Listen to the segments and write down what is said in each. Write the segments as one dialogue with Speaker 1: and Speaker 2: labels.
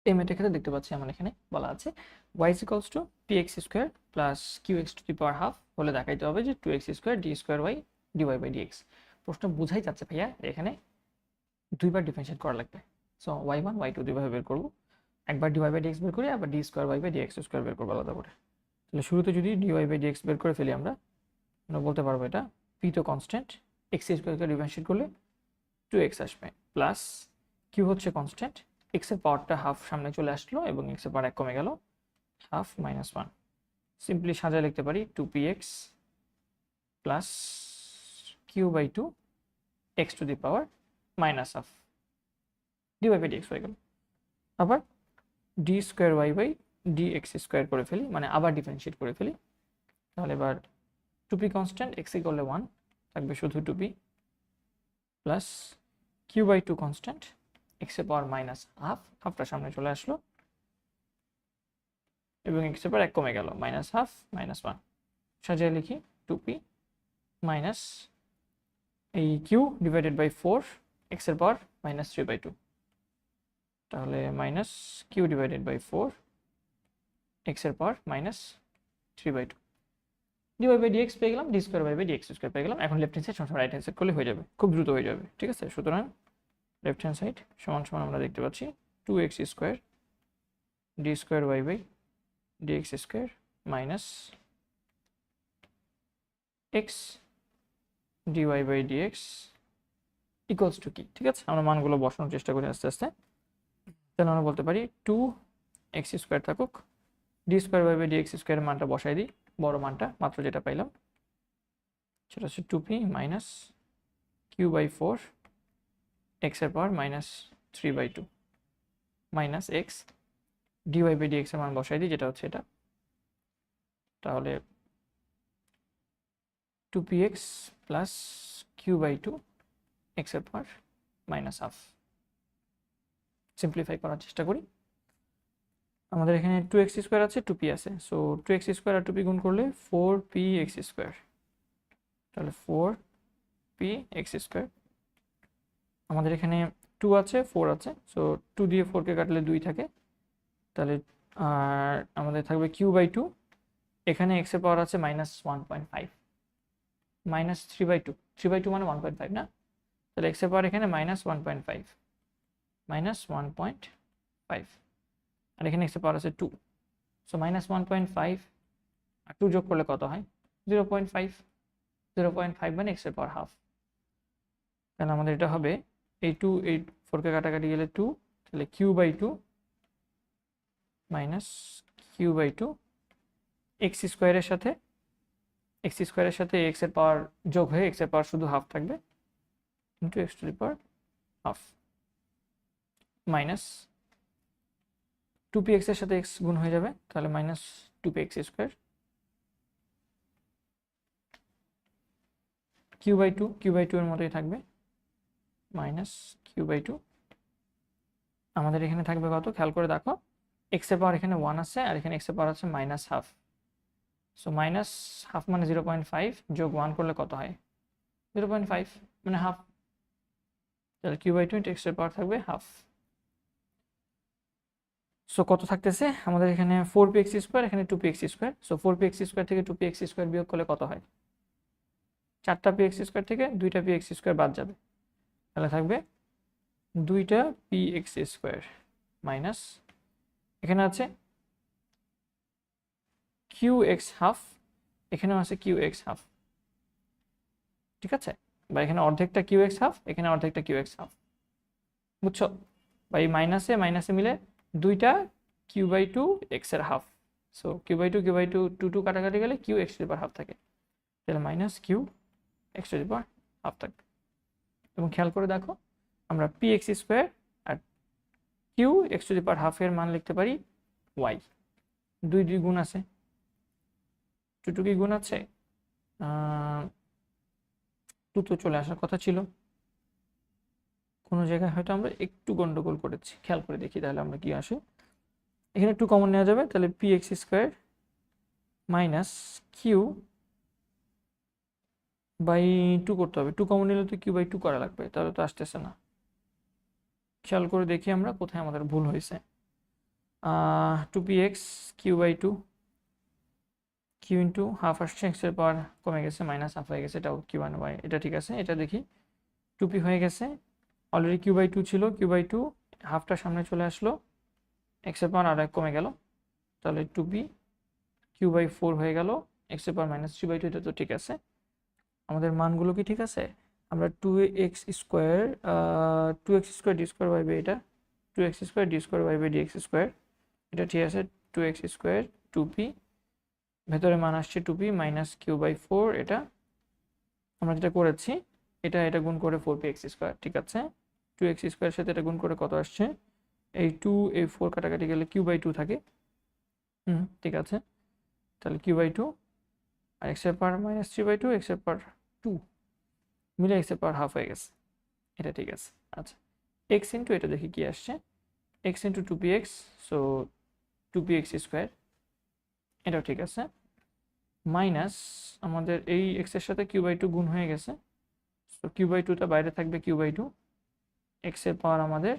Speaker 1: এই ম্যাথের ক্ষেত্রে দেখতে পাচ্ছি আমার এখানে বলা আছে y is equals to px square plus qx to the power half হলে দেখাইতে হবে যে 2x square d square y dy by dx। প্রশ্ন বোঝাই যাচ্ছে ভাইয়া এখানে দুইবার ডিফারেন্সিয়েট করা লাগবে। সো y1 y2 দুইভাবে বের করবো, একবার dy বাই dx বের করি, আবার d square y by dx square বের করবো আলাদা করে। তাহলে শুরুতে যদি dy বাই dx বের করে ফেলি আমরা বলতে পারবো এটা p তো কনস্ট্যান্ট, x স্কোয়ারকে ডিফারেন্সিয়েট করলে 2x আসবে, প্লাস q হচ্ছে কনস্ট্যান্ট, x এর পাওয়ারটা হাফ সামনে চলে আসলো এবং x এর পাওয়ার 1 কমে গেল, হাফ মাইনাস 1। সিম্পলি সাজায় লিখতে পারি 2px plus q by 2 x to the power minus half dy by dx হয়ে গেল। আবার d square y by dx square করে ফেলি, মানে আবার ডিফারেন্সিয়েট করে ফেলি। তাহলে এবার 2p কনস্ট্যান্ট, x করলে 1 থাকবে শুধু 2p, plus q by 2 constant, x এর পাওয়ার মাইনাস হাফ, হাফটা সামনে চলে আসলো এবং x এর পাওয়ার 1 কমে গেল, মাইনাস হাফ মাইনাস 1। সাজিয়ে লিখি 2p মাইনাস এই q ডিভাইডেড বাই 4 x এর পাওয়ার মাইনাস 3 বাই 2, তাহলে minus q divided by 4 x এর পাওয়ার minus 3 by 2 dy by dx পেয়ে গেলাম, d square by dx square পেয়ে গেলাম। এখন লেফট হ্যান্ড সাইড সমান রাইট হ্যান্ড সাইড করলে হয়ে যাবে, খুব দ্রুত হয়ে যাবে, ঠিক আছে। সুতরাং লেফট হ্যান্ড সাইড সমান সমান আমরা দেখতে পাচ্ছি 2x square d square y by dx square minus x dy by dx equals to কি, ঠিক আছে। আমরা মানগুলো বসানোর চেষ্টা করি আস্তে আস্তে। তাহলে আমরা বলতে পারি 2x স্কোয়ার থাকুক, d square y by dx স্কোয়ারের মানটা বসাই দিই, বড় মানটা মাত্র যেটা পাইলাম সেটা হচ্ছে 2p minus q by 4 x এর পাওয়ার minus 3 by 2 minus x dy by dx এর মান বসাই দিই যেটা হচ্ছে এটা, তাহলে 2px plus q by 2 x এর পাওয়ার মাইনাস হাফ। সিম্পলিফাই করার চেষ্টা করি। আমাদের এখানে 2x স্কোয়ার আছে, 2p আছে, সো 2x স্কোয়ার আর 2p গুণ করলে 4px স্কোয়ার, তাহলে 4px স্কোয়ার। আমাদের এখানে 2 আছে 4 আছে, সো 2 দিয়ে 4কে কাটলে 2 থাকে, তাহলে আর আমাদের থাকবে q বাই 2, এখানে x এর পাওয়ার আছে মাইনাস 1.5, মাইনাস 3 বাই 2, 3 বাই 2 মানে 1.5 না, তাহলে x এর পাওয়ার এখানে মাইনাস 1.5, মাইনাস 1.5, আর এখানে x এর পাওয়ার আছে 2, সো মাইনাস 1.5 আর 2 যোগ করলে কত হয় 0.5, 0.5 মানে x এর পাওয়ার হাফ। তাহলে আমাদের এটা হবে এই 2 এই 4কে কাটাকাটি গেলে 2, তাহলে q by 2 minus q by 2 x স্কোয়ারের সাথে x এর পাওয়ার যোগ হয়ে x এর পাওয়ার শুধু হাফ থাকবে, into x to the power half, minus 2px এর সাথে x গুণ হয়ে যাবে, তাহলে minus 2px square, q by 2 এর মতোই থাকবে, মাইনাস q বাই 2। আমাদের এখানে থাকবে কত খেয়াল করে দেখো, x এর পাওয়ার এখানে 1 আছে আর এখানে x এর পাওয়ার আছে minus half, so minus half মানে 0.5 যোগ 1 করলে কত হয় 0.5 মানে হাফ, তাহলে q বাই 2 x এর পাওয়ার থাকবে হাফ। সো কত থাকতেছে আমাদের এখানে 4px স্কোয়ার, এখানে 2px square, so 4px square থেকে 2px স্কোয়ার বিয়োগ করলে কত হয় 4টা px স্কোয়ার থেকে 2টা px স্কোয়ার বাদ যাবে, তাহলে থাকবে 2টা px স্কোয়ার মাইনাস এখানে আছে qx হাফ, এখানেও আছে qx হাফ, ঠিক আছে, বা এখানে অর্ধেকটা qx হাফ, এখানে অর্ধেকটা qx হাফ, বুঝছো, বা এই মাইনাসে মাইনাসে মিলে 2টা q বাই 2 x এর হাফ, সো q বাই 2 2 কাটাকাটি গেলে q x to the power half থাকে, তাহলে minus q x to the power half থাকবে। এবং খেয়াল করে দেখো আমরা px স্কোয়ার আর q x to the power half এর মান লিখতে পারি y, 2 গুণ আছে, 2 কি গুণ আছে 2 তো চলে আসার কথা ছিল, কোনো জায়গায় হয়তো আমরা একটু গন্ডগোল করেছি, খেয়াল করে দেখি তাহলে আমরা কি আসে, এখানে 2 কমন নেওয়া যাবে, তাহলে px square minus q by 2 করতে হবে, 2 কমন নিলে তো q বাই 2 করা লাগবে, তাহলে তো আসতেছে না। খেয়াল করে দেখি আমরা কোথায় আমাদের ভুল হয়েছে, 2px q/2 Q into half আসছে, এক্সের পাওয়ার কমে গেছে, মাইনাস হাফ হয়ে গেছে, এটাও q1y, এটা ঠিক আছে। এটা দেখি 2p হয়ে গেছে, অলরেডি q/2 ছিল, q/2 হাফটা সামনে চলে আসলো, এক্সের পাওয়ার আরও এক কমে গেল, তাহলে 2p q/4 হয়ে গেল, এক্সের পাওয়ার -3/2, এটা তো ঠিক আছে। আমাদের মানগুলো কি ঠিক আছে? আমরা 2x square 2x square D square by এটা 2x square D square by DX square, এটা ঠিক আছে। 2x স্কোয়ার 2p, ভেতরে মান আসছে 2p -q/4, এটা আমরা যেটা করেছি, এটা গুণ করে 4px স্কোয়ার, ঠিক আছে। 2x স্কোয়ারের সাথে এটা গুণ করে কত আসছে, এই 2 এই 4 কাটাকাটি গেলে q/2 থাকে, ঠিক আছে। তাহলে q/2 আর এক্সের পাওয়ার -3/2, এক্সের পাওয়ার 2 মিলে এক্সের পাওয়ার হাফ হয়ে গেছে, এটা ঠিক আছে। আচ্ছা, x ইন্টু এটা দেখি কি আসছে, x into 2px, so 2px square, এটাও ঠিক আছে, মাইনাস আমাদের এই x এর সাথে q/2 গুণ হয়ে গেছে, সো q/2টা বাইরে থাকবে, q/2 x এর পাওয়ার আমাদের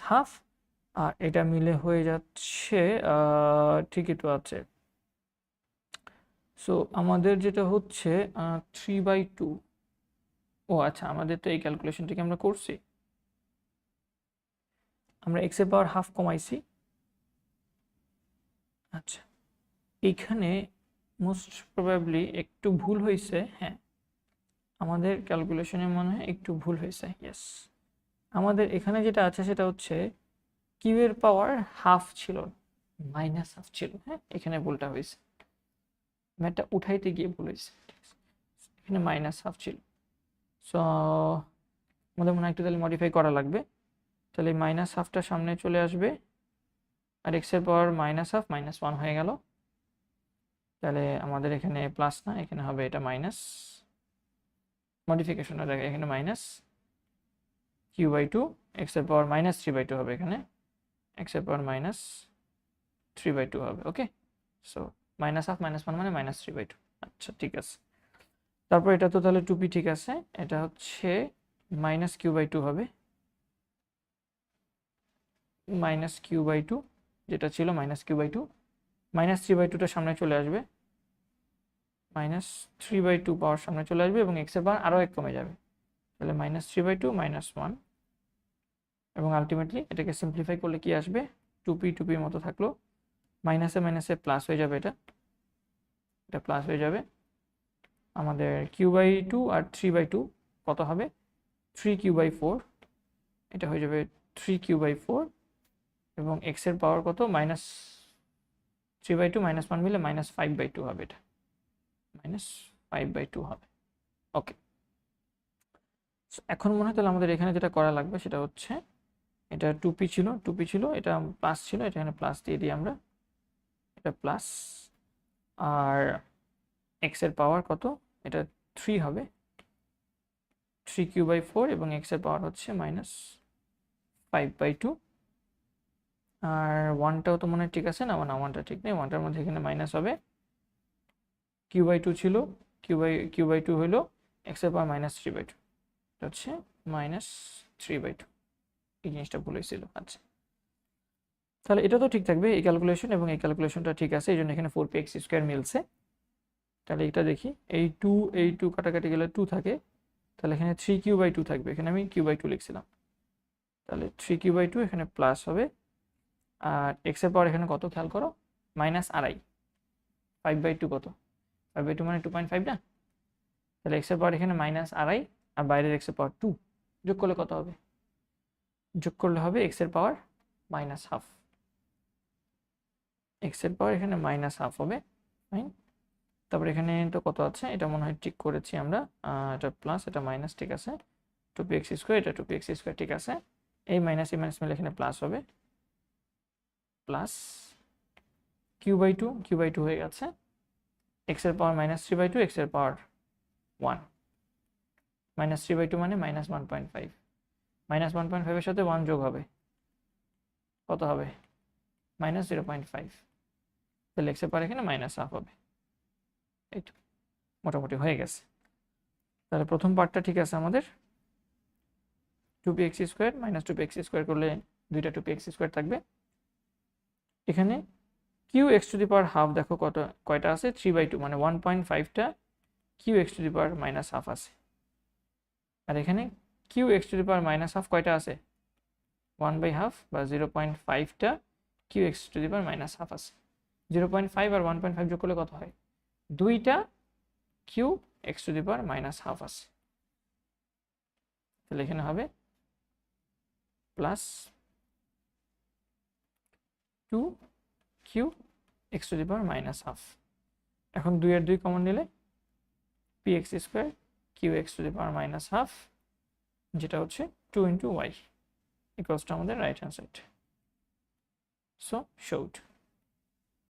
Speaker 1: -হাফ, আর এটা মিলে হয়ে যাচ্ছে ঠিকই তো আছে। সো আমাদের যেটা হচ্ছে 3/2, ও আচ্ছা, আমাদের তো এই ক্যালকুলেশনটাকে আমরা করছি, আমরা x এর পাওয়ার হাফ কমাইছি। আচ্ছা, এইখানে মোস্ট প্রবাবলি একটু ভুল হয়েছে, হ্যাঁ আমাদের ক্যালকুলেশনে মনে হয় একটু ভুল হয়েছে, ইয়েস। আমাদের এখানে যেটা আছে সেটা হচ্ছে কিউ এর পাওয়ার হাফ ছিল, -হাফ ছিল, হ্যাঁ এখানে ভুলটা হয়েছে, ম্যাথটা উঠাইতে গিয়ে ভুল হয়েছে, এখানে -হাফ ছিল। সো আমাদের মনে হয় একটু তাহলে মডিফাই করা লাগবে, তাহলে -হাফটা সামনে চলে আসবে, আর এক্স এর পাওয়ার -হাফ -1 হয়ে গেল, তাহলে আমাদের এখানে প্লাস না, এখানে হবে এটা মাইনাস, মডিফিকেশনের জায়গায় এখানে -q/2, এক্স এর পাওয়ার -3/2 হবে, এখানে এক্স এর পাওয়ার -3/2 হবে, ওকে। সো -হাফ -1 মানে -3/2, আচ্ছা ঠিক আছে। তারপর এটা তো তাহলে 2p ঠিক আছে, এটা হচ্ছে -q/2 হবে, -q/2 যেটা ছিল -q/2, -3/2টা সামনে চলে আসবে, -3/2 পাওয়ার সামনে চলে আসবে, এবং এক্স এর পাওয়ার আরও এক কমে যাবে, তাহলে -3/2 -1, এবং আলটিমেটলি এটাকে সিম্পলিফাই করলে কি আসবে, 2p মতো থাকলো, মাইনাসে মাইনাসে প্লাস হয়ে যাবে, এটা প্লাস হয়ে যাবে, আমাদের q/2 আর 3/2 কত হবে, 3q/4, এটা হয়ে যাবে 3q/4, এবং x এর পাওয়ার কত, -3/2 -1 মিলে -5/2 হবে, এটা -5/2 হবে, ওকে। এখন মনে হয় তাহলে আমাদের এখানে যেটা করা লাগবে সেটা হচ্ছে, এটা 2p ছিল, এটা প্লাস ছিল, এটা এখানে প্লাস দিয়ে দিই আমরা, এটা প্লাস, আর x এর পাওয়ার কত, এটা 3 হবে, 3q/4, এবং x এর পাওয়ার হচ্ছে -5/2, আর 1টাও তো মনে হয় ঠিক আছে না, 1টা ঠিক নেই, 1টার মধ্যে এখানে মাইনাস হবে, q/2 ছিল, q/2 হলো x এর পাওয়ার -3/2, এটা হচ্ছে -3/2, এই জিনিসটা ভুল হয়েছিল। আচ্ছা, তাহলে এটা তো ঠিক থাকবে, এই ক্যালকুলেশন এবং এই ক্যালকুলেশনটা ঠিক আছে, এই জন্য এখানে 4px স্কোয়ার মিলছে। তাহলে এটা দেখি, এই 2 কাটাকাটি গেলে 2 থাকে, তাহলে এখানে 3q/2 থাকবে, এখানে আমি q/2 লিখছিলাম, তাহলে 3q/2 এখানে প্লাস হবে, আর এক্স এর পাওয়ার এখানে কত খেয়াল করো, -2.5, 5/2 কত, 5/2 মানে 2.5 না, তাহলে এক্স এর পাওয়ার এখানে -2.5, আর বাইরের এক্স এর পাওয়ার 2, যোগ করলে কত হবে, যোগ করলে হবে এক্স এর পাওয়ার -হাফ, এক্স এর পাওয়ার এখানে -হাফ হবে, ফাইন। তারপর এখানে তো কত আছে, এটা মনে হয় ঠিক করেছি আমরা, এটা প্লাস এটা মাইনাস, ঠিক আছে, 2px স্কোয়ার, এটা 2px স্কোয়ার, ঠিক আছে, এই মাইনাস মিলে এখানে প্লাস হবে, প্লাস q/2 হয়ে গেছে, এক্স এর পাওয়ার -3/2, এক্স এর পাওয়ার 1, -3/2 মানে -1.5, -1.5 এর সাথে 1 যোগ হবে, কত হবে, -0.5, তাহলে এক্স এর পাওয়ার এখানে -হাফ হবে, এই তো মোটামুটি হয়ে গেছে। তাহলে প্রথম পার্টটা ঠিক আছে আমাদের, 2px স্কোয়ার -2px স্কোয়ার করলে দুইটা 2px স্কোয়ার থাকবে, এখানে Q X to the power half দেখো কয়টা আছে, 3/2, মানে 1.5টা Q X to the power minus half আছে। আর এখানে Q X to the power minus half কয়টা আছে, 1/2 বা 0.5টা Q X to the power minus half আছে। 0.5 আর 1.5 যোগ করলে কত হয়, 2টা Q X to the power minus half আছে। তাহলে এখানে হবে plus 2 Q X to the power minus half. এখন 2 এর 2 কমন নিলে P X square Q X to the power minus half, যেটা হচ্ছে 2 × y ইকুয়ালস টু আমাদের right hand side. So showed.